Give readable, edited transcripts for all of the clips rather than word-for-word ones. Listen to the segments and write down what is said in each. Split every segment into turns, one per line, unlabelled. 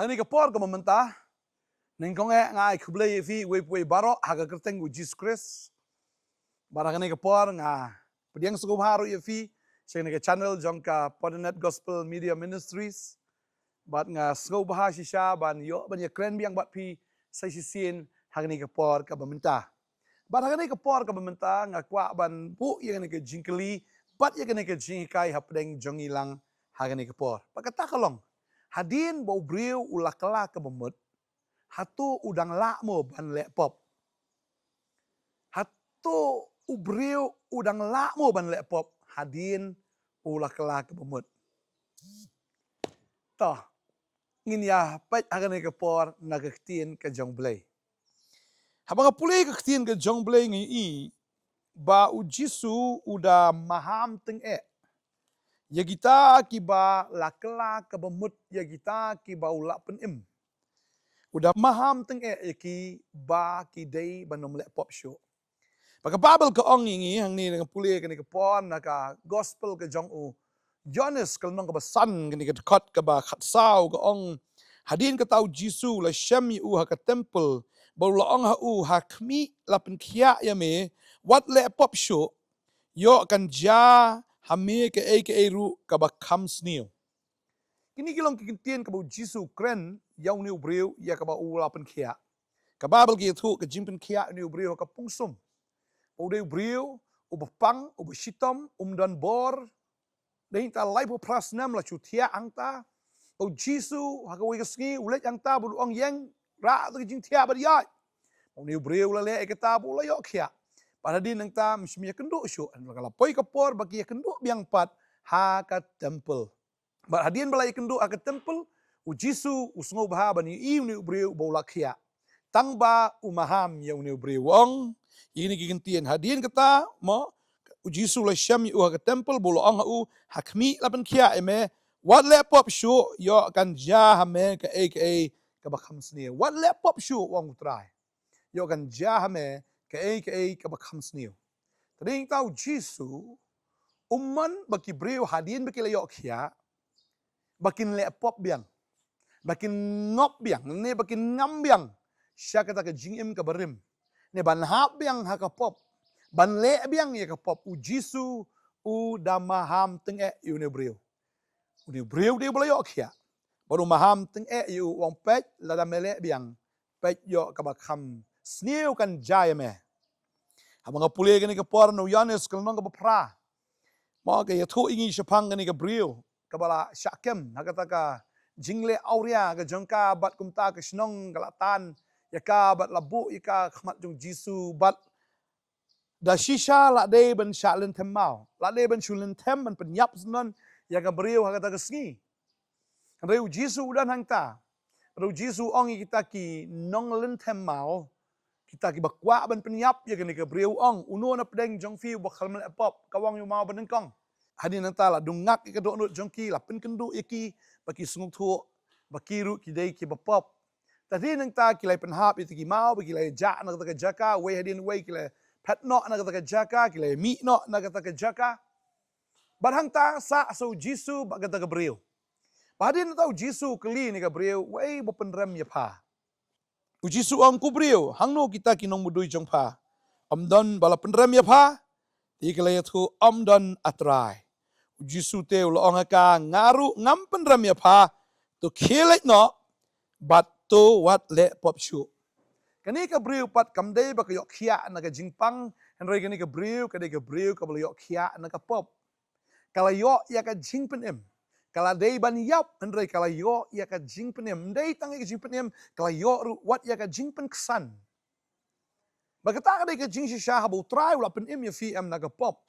Hani kapor ka mamanta ningkong ngai kublay fi we baro haga kerteng Jesus Christ barangani kapor nga pediang suku haru ye fi sing ke channel jongka Podnet Gospel Media Ministries bat nga suku baha shisha ban yo ban ye kren biang bat pi sai sisin hagani kapor ka mamanta barangani kapor ka mamanta nga kwa ban pu ye ke jingkeli bat ye ke jingkai hapdeng jongilang hagani kapor pakata kalong hadin bau briu ulakala ke bemut hatu udang lakmo ban lek pop. Hatu ubriu udang lakmo ban lek pop hadin ulakala ke bemut. Toh ngin ya pet agane ke por nagaktin ke jong blay. Habang pulay kaktin ke jong blay ngi i ba ujisu uda maham teng ya kita kiba lakala ke bemut ya kita kiba ulak penim. Udah maham teng ki ba ki day banom lek pop show. Paka Bible ke ong ingi hang ni dengan pulih kini ke pon naka gospel ke jong u. Jonas kalau nong ke basan kini ke dekat ke ba khatsau ke ong hadin ke tau Jisu la syam u ha ke temple bau la ong ha u hakmi la pen kia ya me wat lek pop show yo kan ja hame ke ru ke ba kam snew. Kini kilong kikintien ke bau Jisu kren yang ni ubriu ya ke bau lapen kia. Ke Bible ki tu ke jimpen kia ni ubriu ke pungsum. Udah ubriu, ubapang, ubasitom, dan bor. Dan ta lai po prasnam la chutia angta. O Jisu hakawi kesngi ulet angta buduang yang ra tu jing tia badiai. O ni ubriu la le ekata bu la yok kia. Pada din angta mishmiya kenduk syu. Kalau poi kapor bagi kenduk biang pat ha ka temple. Ba hadin balai kenduk ha ka temple. U Jisu usngo baha bani i ni ubriu bola kia. Tangba umaham ya uni ubriu wong. Ini kikintian hadin kata mo Jisu la syam u ha temple bolo ang u hakmi lapan kia eme wat le pop show yo kan ja hame ke ke bakham sni wat le pop show wong utrai yo kan ja hame ke bakham sni tading tau Jisu umman baki breu hadin baki le yo kia bakin le pop biang bakin ngop biang ne bakin ngam biang syakata ke jingim ke berim ne ban hap biang ha ka pop ban le biang ya ka pop u Jisu u damaham teng yu ne breu de bola yo kia baru maham teng yu wong pet la da mele biang pet yo ka bakham sniu kan jaya me habang pule gani ka por no Yohanes kal nong ka pra ma ka ya thu ingi shapang gani ka breu ka bala syakem hakata ka jingle auria ka jongka bat kumta ka snong galatan yaka bat labu yaka khmat jong Jisu bat da shisha la de ban shalen temau la de ban shulen tem ban penyap senon yaka beriu hakata kesngi reu Jisu udan hangta reu Jisu ong kita ki nong len temau kita ki bakwa ban penyap ya kene ke beriu ong uno na pedeng jong fi bakal mel pop kawang yu mau ban kong hadin nanta la dungak ke do nut jong ki la pen kendu yaki baki sunguk thu baki ru ki dei ki bapop tadi nang ta kilai penhap itu ki mau kilai ja na kata jaka we hadin we kilai pet no na kata jaka kilai mi no na kata jaka barhang ta sa so Jisu ba kata breu hadin tau Jisu keli ni ka breu we bo penrem ya pa u Jisu ang ku breu hangno kita kinong mudui jong pa amdon bala penrem ya pa ti kilai tu amdon atrai u Jisu te lo ongaka ngaru ngam penrem ya pa to kilai no bat to wat le pop show. Kani ka briu pat kamdei ba kayok kia na ka jingpang henry kani ka briu ka yok kia na ka pop. Kala yo ya ka jingpenem. Kala dei ban yap henry kala yo ya ka jingpenem. Dei tangi ka jingpenem kala yo ru wat ya ka jingpen kesan. Bagata ka dei ka jing shisha habu try ula pen im ya PM na ka pop.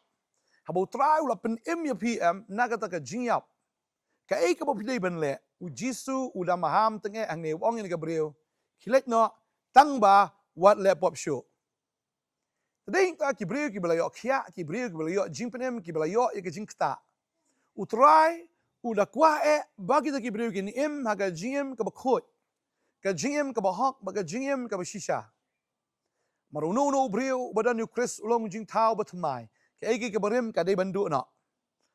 Habu try ula pen im ya PM na ka ta ka jing yap. Ka ka bo pidei ban le u Jisu udah maham tenge ang ne wong ni ka breu kilet no tangba wat le pop show tading ta ki breu ki bala yo khia ki breu ki bala yo jingpenem ki bala yo ya ka jingkta utrai udah kwa bagi ta ki breu ki ni im ha ka jingem ka bakhot ka jingem ka bahok ba ka jingem ka shisha maruno no breu badan yu Chris ulong jing tau batmai ka ka barim ka dei bandu no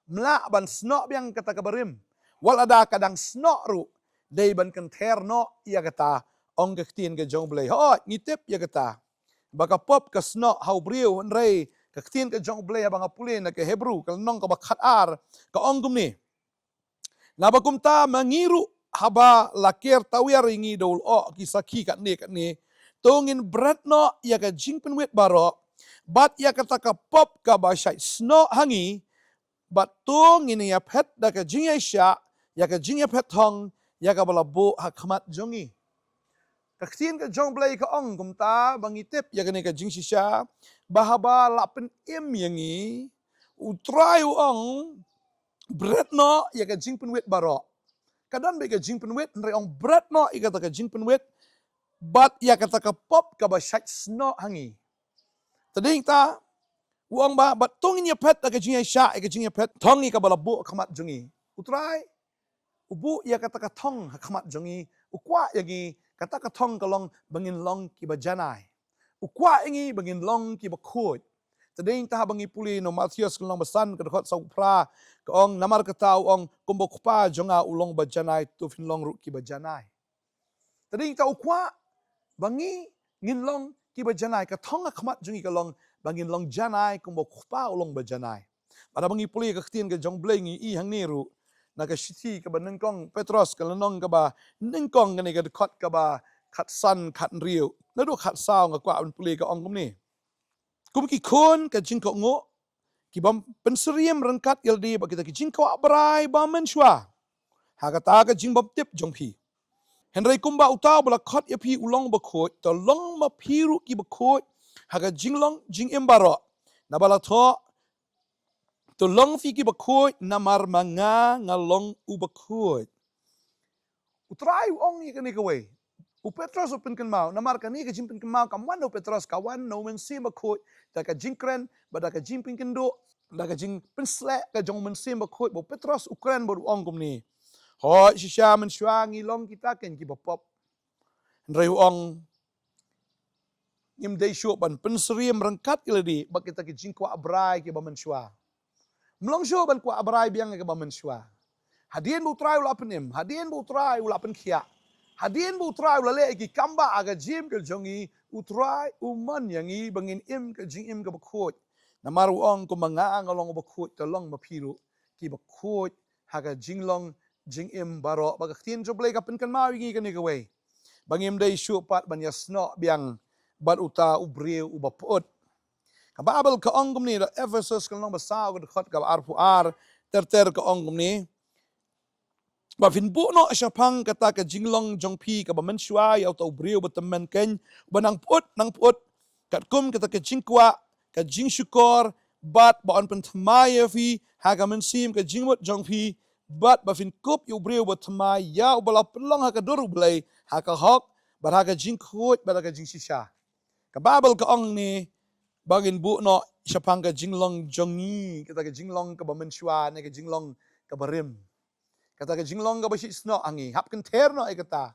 mla ban snok biang kata ka barim wal ada kadang snok ru Day ban kan terno ya kata ong kaktin ke jong blay. Ho ngitip ya kata. Baka pop ka sno hau briu nrei kaktin ke jong blay abang apulin na ke Hebrew kal nong ka bakhat ar ka ong gumni. Nabakum ta mangiru haba lakir tawir ingi dol o kisaki kat ni tongin bread no ya ka jingpen wet baro bat ya kata ka pop ka ba shai sno hangi bat tongin ya pet da ka jingya sha ya ka jingya pet thong ya ka bala bo hakmat jongi kaksin ka jong blay ka ong kumta bangitip ya ka ni ka jing shisha bahaba lapen im yangi utrai ong bread no ya ka jingpen wet baro kadang bega jing penwet nre ong bread no ika taka jing penwet but ya kata ka pop ka ba shait sno hangi tading ta uang ba but tongin ya pet ka jing ya sha ka jing ya pet tongi ka bala bu khamat jungi utrai ubu ya kata ka thong khamat jungi ukwa yagi kata ka thong kalong bangin long ki ba janai ukwa ingi bangin long ki ba khut tading ta bangi puli no Matius kalong basan ka khot sa upra ka ong namar ka tau ong kumbok pa jonga ulong ba janai tu fin long ru ki ba janai tading ta ukwa bangi ngin long ki ba janai ka thong khamat jungi ka long bangin long janai kumbok pa ulong ba janai pada bangi puli ka khtin ka jong blengi i hang niru na ka shiti ka ba nengkong Petros ka lanong ka ba nengkong ka ni ka khot ka ba khat san khat riu na do khat sao nga kwa un puli ka ong kum ni kum ki khon ka jing ko ngo ki bam penseriam rengkat yaldi ba kita ki jing ko abrai ba men shwa ha ka ta ka jing bam tip jong pi henry kumba utaw bala khot ya pi ulong ba khot to long ma phiru ki ba khot ha ka jing long jing embaro na bala tho to long fi ki ba khot na mar manga ngalong u ba khot utrai ong ni ka ni ka we u Petros open kan mau namar kan ni ka jimpin kan mau kam wan o Petros kawan no men sim ba khot ta ka jingkren ba da ka jimpin kan do da ka jing pensle ka jong men sim ba khot bo Petros ukren bo ong kum ni ho shisha men shwa ngi long kita ken ki ba pop ndrei ong im dei shu ban penseriam rengkat iladi ba kita ki jing kwa abrai ki ba men shwa mlong shu ban kwa abrai biang ki ba men shwa hadien bu trai ula penim hadien bu trai ula pen khia hadien bu trai ula le ki kamba aga jim ke jongi utrai uman yangi bangin im ke jing im ke ba khot na maru ong ko manga ngalong ba khot to long ma phiru ki ba khot haga jing long jing im baro ba ka tin jo ble ka pen kan ma wi ki ni ka we bangim dei shu pat ban yasno biang ban uta ubriu ubapot kababel ka ongum ni da Ephesus ka nong basaw ka khot ka arpu ar ter ka ongum ni ba fin bu no syapang kata ka jinglong jongpi ka ba menshua ya to ubriu betemen ken banang put kat kum kata ka jingkwa ka jingsyukor bat ba on pentmaya fi ha ka mensim ka jingmut jongpi bat ba fin kup yu ubriu betemai ya ubala pelong ha ka doru blai ha ka hok ba ha ka jingkut ba ka jingsisha ka babel ka ong ni bangin bu no syapang ka jinglong jongi kata ka jinglong ka ba menshua ne ka jinglong ka barim kata ka jinglong ka ba si sno angi hap kan terno ay kata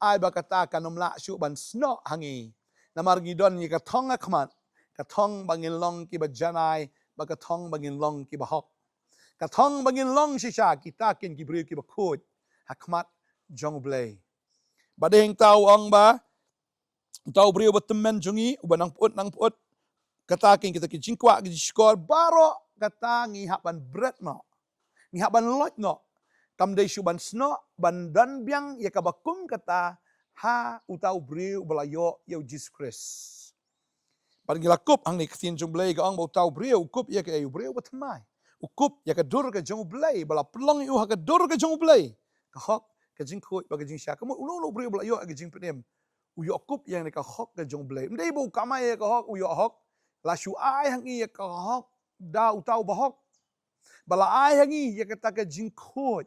ay ba kata kanomla syu ban sno angi namar gidon ni ka thong akmat ka thong bangin long ki ba janai ba ka thong bangin long ki ba hok ka thong bangin long shisha kita kin ki bri ki ba khut hakmat jong blay badeng tau ong ba tau bri ba temen jongi ba nang put kata kin kita ki jingkwa ki skor baro kata ngi haban bread no ngi haban lot no kam dei shuban sno ban dan biang ya kabakum kata ha utau briu belayo ya Jesus Christ. Pan gila kup ang ni ksin jong blay ka ang utau briu kup ya ka ayu briu batmai. Ukup ya ka dur ka jong blay bala pelong yu ha ka dur ka jong blay. Ka hok ka jing khoi ba ka jing sha ka mo ulo briu belayo ka jing penem. Uyo kup yang ni ka hok ka jong blay. Ndai bu kamai ya ka hok uyo hok la shu ai hang ya ka hok da utau ba hok. Bala ai hangi ya ka jing khoi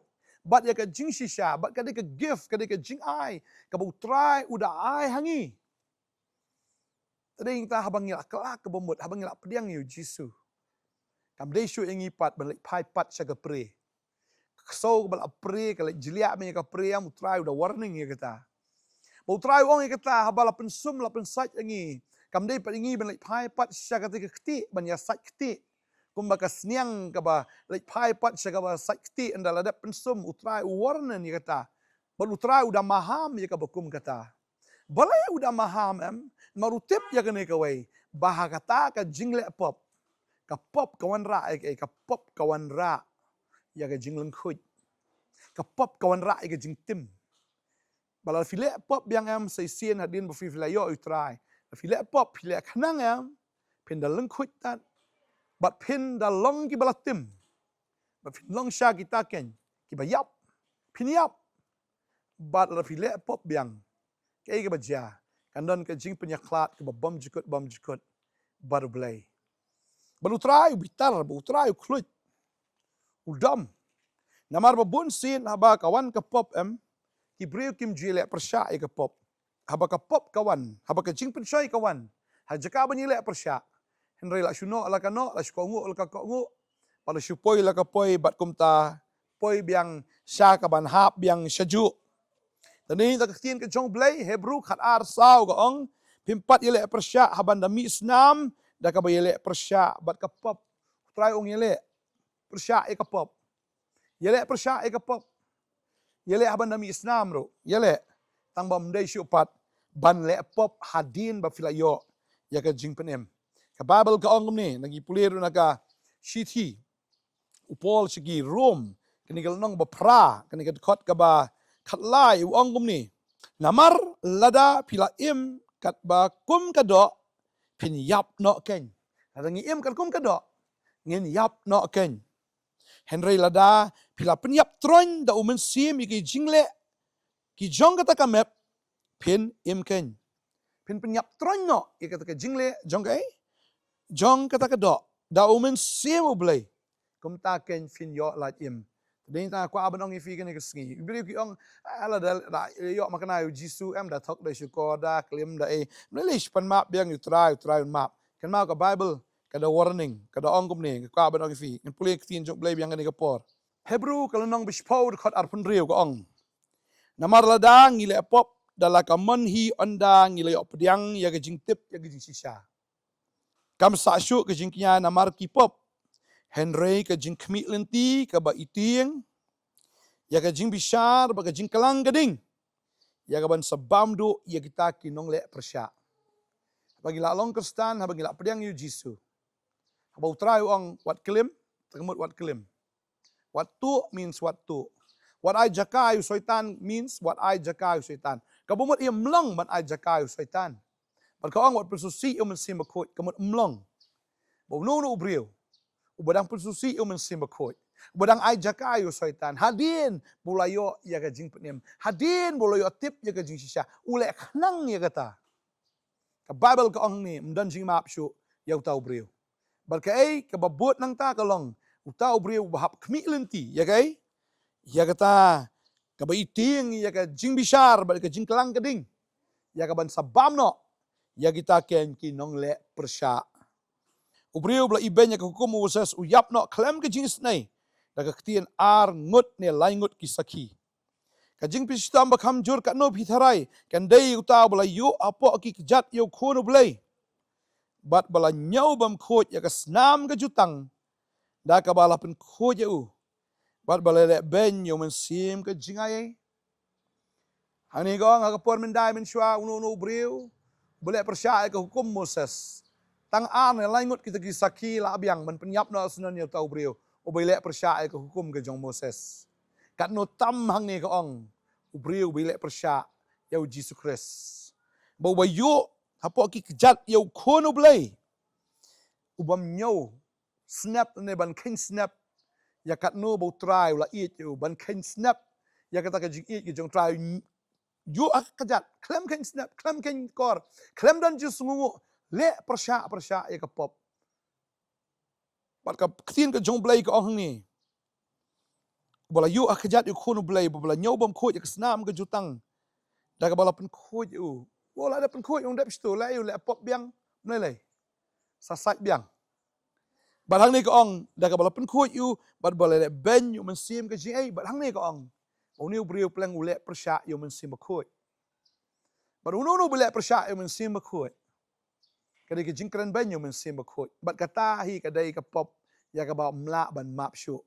bat ya ka jing shisha bat ka de ka gift ka de ka jing ai ka bu try udah ai hangi tading ta habang ngila kelak ka bomot habang ngila pediang yu jisu kam de shu yang ipat balik pai pat sa ka pre so bal pre ka jilia me ka pre am try udah warning ya kata bu try ong ya kata habala pensum la pensat yangi kam de pat ingi balik pai pat sa ka te ka kti ban ya sat kti kumbaga sniang ka ba like pai pat sa ka ba sakti andala da pensum utrai warna ni kata Balutrai udah maham ya kabakum kata. Balai udah maham marutip ya kene kawai. Baha kata ka jingle pop. Ka pop kawan ra ka pop kawan ra ya ka jingleng khuj. Ka pop kawan ra ya ka jing tim. Balal file pop yang say sien hadin bu file yo utrai. File pop file kanang pin da leng khuj tat. Bat pin da long ki balatim. Bat pin long sha kita ken. Ki bayap. Pin yap. Bat la file pop yang kaya ke baja, kandon ke jing penyaklat ke bam jukut, baru belai. Baru try bitar, baru try kluit, udam. Namar babun sin haba kawan ke pop kibriu kim jile persya ke pop. Haba ke pop kawan, haba ke jing pensai kawan. Hajaka banyile persya. Henry la shuno la kano, la shukongu la kakongu. Pada syupoi la kapoi bat kumta, poi biang sya kaban hap biang syaju. Tani tak ketian ke jong blay Hebrew khat ar sau ka ong pimpat yele persya haban da mi snam da ka yele persya bat ka pop try ong yele persya e ka pop yele persya e ka pop yele haban da mi snam ro yele tang bam dai syupat ban le pop hadin ba filayo ya ka jing penem ka Bible ka ong ni nagi pulir na ka shithi upol sigi Rome kini kal nong ba pra kini ka khot ka ba khatlai uang kum ni namar lada pila im kat ba kum kado pin yap no ken adangi im kat kum kado ngin yap no ken Henry lada pila pin yap tron da umen sim ki jingle ki jong kata kamep pin im ken pin yap tron no ki kata jingle jong kai jong kata kado da umen sim ublay kum ta ken fin yo la im Ding ta kwa abanong ifi kene kesengi. Ibri ki ong ala da yo makana yu jisu da thok da syukur da klim da melish pan map biang yu try map. Kan mau ka Bible kada warning kada ong kum ni kwa abanong ifi. Kan puli tin jok blay biang kene ka por. Hebrew kalau nong bishpau khot arpun riu ka ong. Namar lada ngile pop dala ka mon hi onda ngile yo pediang ya ka jing tip ya ka jing sisa. Kam sa syu ka jing knya namar ki pop. Henry ka jing kmi lenti ka ba iting ya ka jing bishar ba ka jing kalang gading ya ka ban sabam do ya kita kinong le persya bagi la long kristan bagi la pediang yu jisu ba utrai ong wat kelim takmut wat kelim what tu means what tu what I jaka yu soitan means what I jaka yu soitan kabumut ia mlong ban I jaka yu soitan ban ka ong wat persusi yu mensim bakot kamut mlong ba no ubriu ubadang pensusi umen simbakoi. Ubadang ay jakayo soitan. Hadin bulayo ya ka jing penem. Hadin bulayo tip ya ka jing sisya. Ule khnang ya kata. Ka Bible ka ong ni mdan jing map syu ya utau brio. Balka ka babot nang ta kalong utau brio bahap kmi lenti ya kai. Ya kata ka baiting ya ka jing bishar bal ka jing kelang keding. Ya ka ban sabam no. Ya kita ken kinong le persya. Ubriu bla ibenya ka hukum Moses uyap no klem ke jing snai daga ketien ar ngut ne laingut kisaki ka jing pistam bakam jur ka no pitharai kan dei uta bla yu apo ki kejat yu khono blai bat bala nyau bam khoj ya ka snam ka jutang da ka bala pen khoj u bat bala le ben yu men sim ka jingai hani go nga ka por men dai men shwa uno ubriu boleh persya ka hukum Moses tang an laingut kita kisaki la biang man penyap no sunan yo tau brio obile persya ke hukum ke jong Moses kat no tam hang ni ka ong ubrio bile persya yo Jesus Christ bo bayu hapo ki kejat yo khono blai ubam nyo snap ne ban ken snap ya kat no bo try la it yo ban ken snap ya kata ka jing it ke jong try yo ak kejat klem ken snap klem ken kor klem dan ju sungu le persya ya ka pop bat ka ktin ka jong blai ka ong ni bala yu akhjat yu khono blai bala nyau bam khoj ka snam ka jutang da ka bala pen khoj u bola da pen khoj ong dap sto la yu le pop biang mlai sasat biang bat hang ni ka ong da ka bala pen khoj yu bat bala le ben yu men sim ka ji ai bat hang ni ka ong ong ni briu pleng u le persya yu men sim khoj bat uno no bele persya yu men sim khoj kadai ke jingkran banyu men sim bakoi bat kata hi kadai ka pop ya ka ba mla ban map syu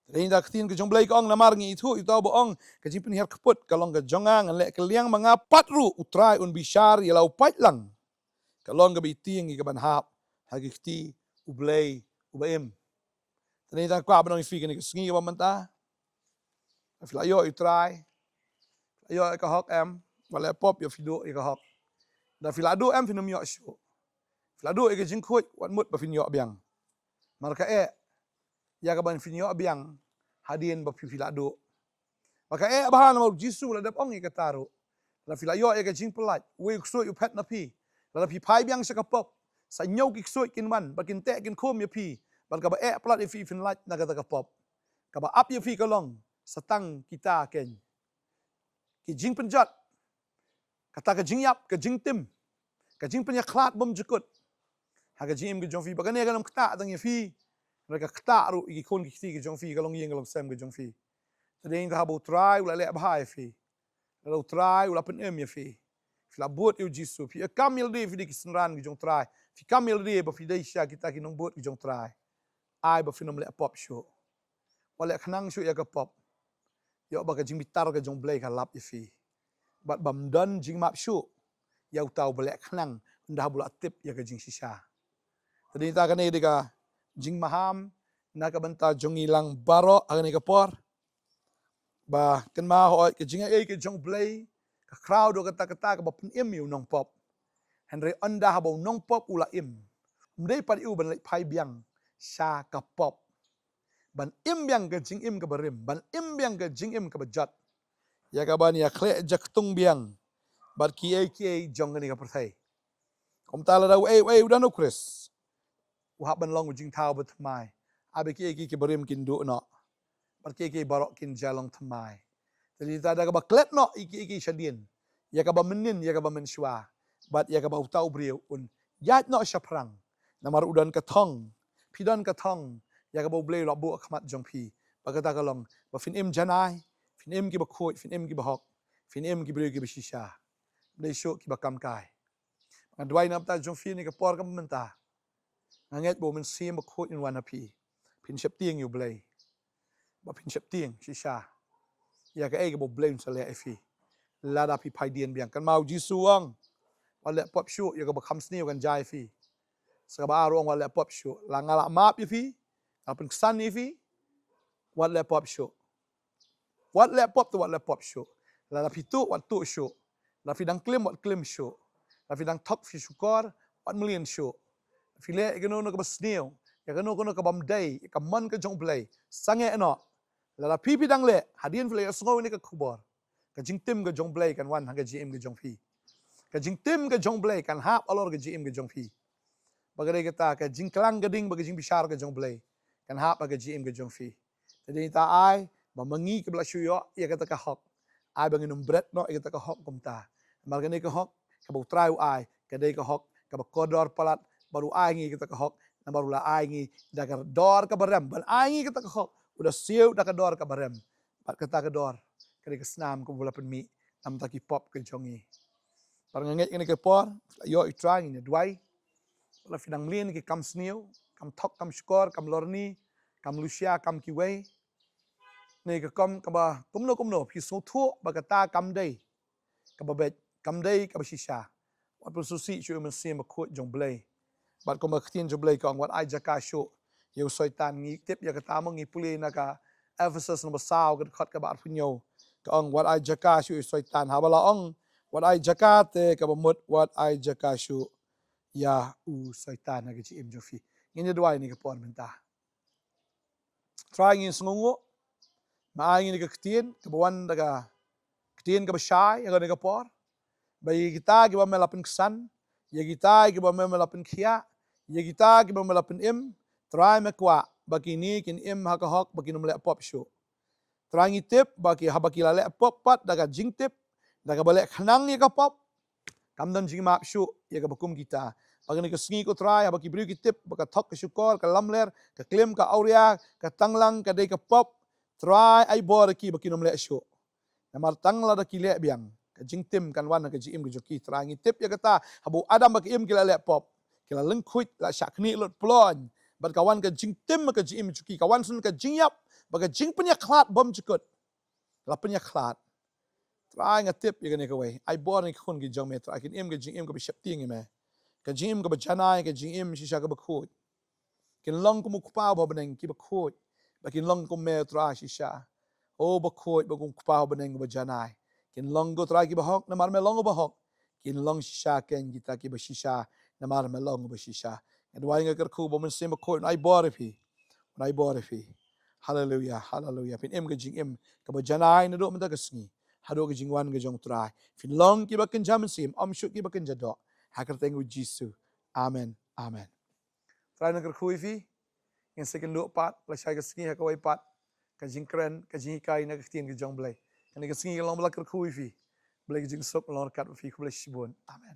Tadin ta ktin ke jong blai ka ong namar ngi itu ba ong ke jing pen her keput kalong ke jongang le ke liang manga patru utrai un bishar yelau paitlang kalong ke biting ke ban hap hagi kti ublai ubaim. Tadin ta kwa banong fi ke ni sngi ba manta. Fila yo utrai yo ka hok em wala pop yo fido ka hok. Da fila do em finum yo shu. Fila do ke jing khoi wat mut ba fin yo biang. Marka ya ka ban fin yo biang hadien ba fila do. Maka bahan mau jisu la dap ong ka taru. La fila yo ka jing pelat. We so you pet na pi. La pi pai biang sa kapop. Sa nyau ki so kin man bakin te kin khom ya pi. Bal ka ba pelat fi fin lat na ka kapop. Ka ba ap ya fi ka long satang kita ken. Ki jing penjat. Kata ka jing yap ka jing tim. Ka jing penya klat bom jekut. Ha ka jing ke jong fi ba ka ne ka lam kta tang ya fi. Mereka kta ru ki kon ki ke jong fi ka long yeng ka long sem ke jong fi. Tading ka habu try ula le bahai fi. Lalu try ula pen ya fi. Fila buat eu jisu fi kamil de fi di kisnran ki jong try. Fi kamil de ba fi deisha kita ki nong buat ki jong try. Ai ba fi nom le pop show. Wala khanang show ya ka pop. Yo ba ka jing bitar ka jong blai ka lap ya fi. Bat bam dan jing map show. Ya utau balik khanang ndah bula tip ya ka jing shisha. Tadi ta ka ne de ka jing maham na ka banta jong ilang baro agane ka por. Ba kan ma ho ke jinga ke jong blai ka crowd ka ta ka ba pun im yu nong pop henry anda ha bo nong pop ula im mdei par u ban pai biang sha ka pop ban im biang ke jing im ka barim ban im biang ke jing im ka bajat ya ka ban ya khle jak tung biang bar ki jong ni ka perthai kom ta la dau udan no chris u ha ban long jing tau bat mai abe ki barim kin du no Pergi barok kin jalong temai. Jadi tada kaba klet no iki shadien. Ya kaba menin ya kaba menshwa. Bat ya kaba utau brio un. Yat no shaprang. Namar udan katong. Pidan katong. Ya kaba blay rabu akmat jong pi. Bagata kalong. Ba fin im janai. Fin im ki ba khoi. Fin im ki ba hok. Fin im ki brio ki ba shisha. Blay show ki ba kamkai. Ngadwai napta jong fi ni ka por ka menta. Nganget bo men sim ba khoi in wana pi. Pin shep tieng yu blay. Ba pin shep tieng shisha ya ka bo blame sa le fi la da pi pai dien biang kan mau jisu ang wala pop show ya ka ba kham sni kan jai fi sa ba arong wala pop show la ngala map fi apun san fi wala pop show wala pop to wala pop show la pitu wat tu show la fi dang claim wat claim show la fi dang top fi shukor 1 million show fi le ka no ka ba sneo ya ka no ka bam day ka man ka jong play sange no la pipi dang le hadien fle sngo ni ka khubor ka jing tim ka jong blai kan wan ha ka gm ka jong fi ka jing tim ka jong blai kan hap alor ka gm ka jong fi bagare ka ta ka jing klang ka ding ba ka jing bishar ka jong blai kan hap ka gm ka jong fi tadi ta ai ba mangi ka bla shuyo ya ka ta ka hok ai ba nginum bret no ya ka ta ka hok kum ta mar ka ni ka hok ka bu trai ai ka dei ka hok ka ba kodor palat baru ai ngi ka ta ka hok na baru la ai ngi da ka dor ka baram ban ai ngi ka ta ka hok udah siu dah kedor ka barem pat kata kedor kali kesnam ko bola penmi nam taki pop ke jongi par nganget kini ke por yo I trying ni dwai la finang lin ki kam sniu kam thok kam skor kam lorni kam lucia kam ki wei nei ka kom ka ba kumno phi so thu ba kata kam dei ka ba bet kam dei ka ba shisha wat pun susi chu men sim ko jong blai bat ko ma ktin jong blai ka wat ai jaka show yo soitan ngi tip ya kata mo ngi puli na ka Ephesus no basaw ka khat ka ba punyo ka ong wat ai jaka shu soitan ha bala ong wat ai jaka te ka ba mut wat ai jaka shu ya u soitan na gi im jofi ngi dwai ni ka por menta trying in sngungo ma ngi ni ka ktin ka ba wan daga ktin ka ba shai ya ka por ba kita ki ba melapin ksan ya kita ki ba melapin khia ya kita ki ba melapin im try mekwa bakini kin im haka hok bakin mele pop show try ngitip baki habaki lale pop pat daga jing tip daga bale khnang ni ka pop kamdan jing map show ya ka bakum kita bagani ka sngi ko try habaki bri kitip baka thok ka shukor ka lamler ka claim ka auria ka tanglang ka dei ka pop try ai bor ki bakin mele show namar tangla da ki le biang ka jing tim kan wan ka jim ka joki try ngitip ya kata habu adam baki im ki lale pop kila lengkuit la shakni lot plon bat kawan ka jing tim ka jim chuki kawan sun ka jing yap baga jing punya klat bom cekut la punya klat try ngatip ya gane kawai ai bor ni khun gi jong me try kin im ga jing im ga bishap ting me ka jing im ga bajanai ka jing im shisha ga bakhut kin long ko mukpa ba beneng ki bakhut bakin long ko me try shisha o bakhut ba ko mukpa ba beneng ba janai kin long go try ki bahok na mar me long ba hok kin long shisha ken kita ki ba shisha na mar me long ba shisha and why nga kar khu ba mun sim bakhut ai bor fi ai bor fi hallelujah hallelujah pin em ga jing em ka ba janai na do man ta ka sngi hado ga jingwan ga jong try fin long ki ba kin jam sim am shu ki ba kin jado hakar teng jisu amen amen try na kar khu fi in second lo pat la shai ga sngi ha ka wai pat ka jing kren ka jing kai na ka tin ga jong blai ani ga sngi long bla kar khu fi blai ga jing sok long kat fi ku blai shibon amen